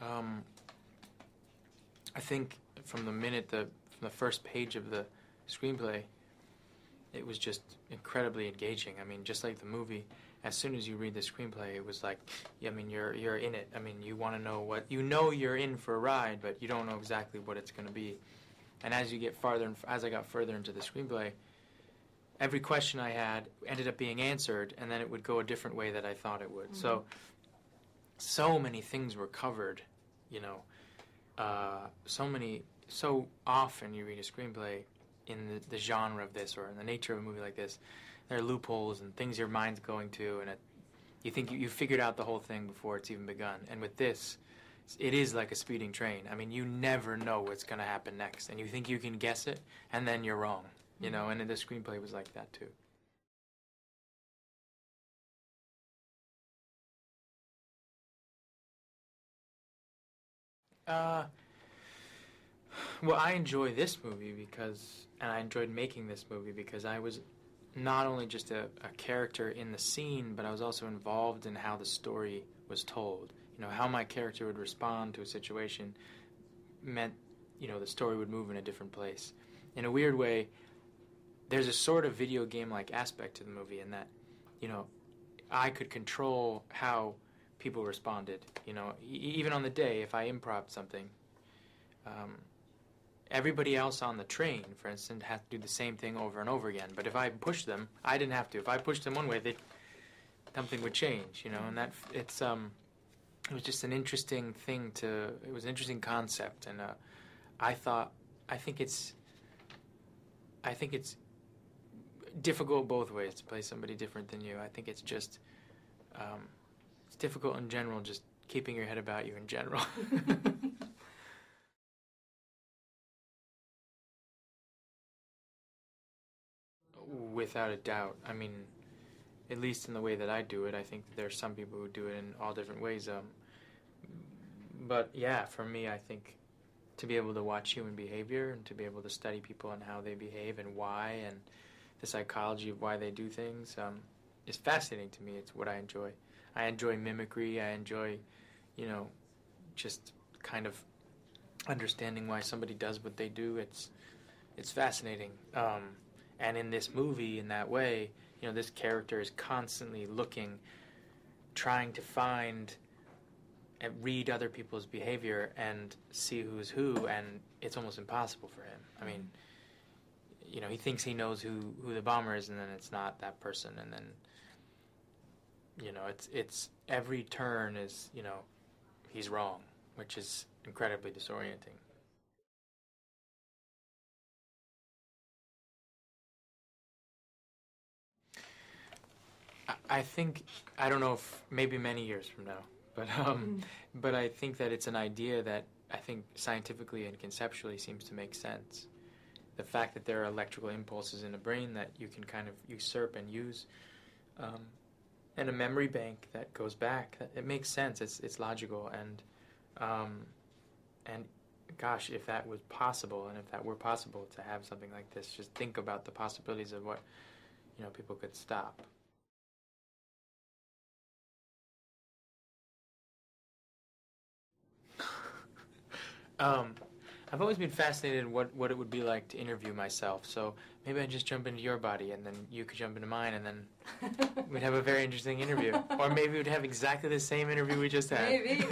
Um, I think from from the first page of the screenplay, it was just incredibly engaging. I mean, just like the movie, as soon as you read the screenplay, it was like, I mean, you're in it. I mean, you want to know you're in for a ride, but you don't know exactly what it's going to be. And as you get farther, and as I got further into the screenplay, every question I had ended up being answered, and then it would go a different way that I thought it would. Mm-hmm. So many things were covered, you know. So often you read a screenplay in the genre of this, or in the nature of a movie like this, there are loopholes and things your mind's going to, and you think you figured out the whole thing before it's even begun. And with this, it is like a speeding train. I mean, you never know what's going to happen next, and you think you can guess it, and then you're wrong, you know, and the screenplay was like that too. Well, I enjoy this movie and I enjoyed making this movie because I was not only just a character in the scene, but I was also involved in how the story was told. You know, how my character would respond to a situation meant, you know, the story would move in a different place. In a weird way, there's a sort of video game-like aspect to the movie in that, you know, I could control how people responded. You know, even on the day, if I improv something, everybody else on the train, for instance, had to do the same thing over and over again. But if I pushed them, I didn't have to. If I pushed them one way, something would change, you know. And it was just an interesting thing it was an interesting concept. And I think it's difficult both ways to play somebody different than you. I think it's just, it's difficult in general, just keeping your head about you in general. Without a doubt. I mean, at least in the way that I do it, I think that there's some people who do it in all different ways. But yeah, for me, I think to be able to watch human behavior and to be able to study people and how they behave and why and the psychology of why they do things is fascinating to me. It's what I enjoy. I enjoy mimicry. I enjoy, you know, just kind of understanding why somebody does what they do. It's fascinating. And in this movie, in that way, you know, this character is constantly looking, trying to find and read other people's behavior and see who's who, and it's almost impossible for him. I mean, you know, he thinks he knows who the bomber is, and then it's not that person, and then, you know, it's every turn is, you know, he's wrong, which is incredibly disorienting. I think, I don't know if maybe many years from now, but I think that it's an idea that I think scientifically and conceptually seems to make sense. The fact that there are electrical impulses in the brain that you can kind of usurp and use, and a memory bank that goes back, it makes sense. It's logical, and gosh, if that was possible, and if that were possible to have something like this, just think about the possibilities of what, you know, people could stop. Um, I've always been fascinated in what it would be like to interview myself. So maybe I'd just jump into your body, and then you could jump into mine, and then we'd have a very interesting interview. Or maybe we'd have exactly the same interview we just had. Maybe.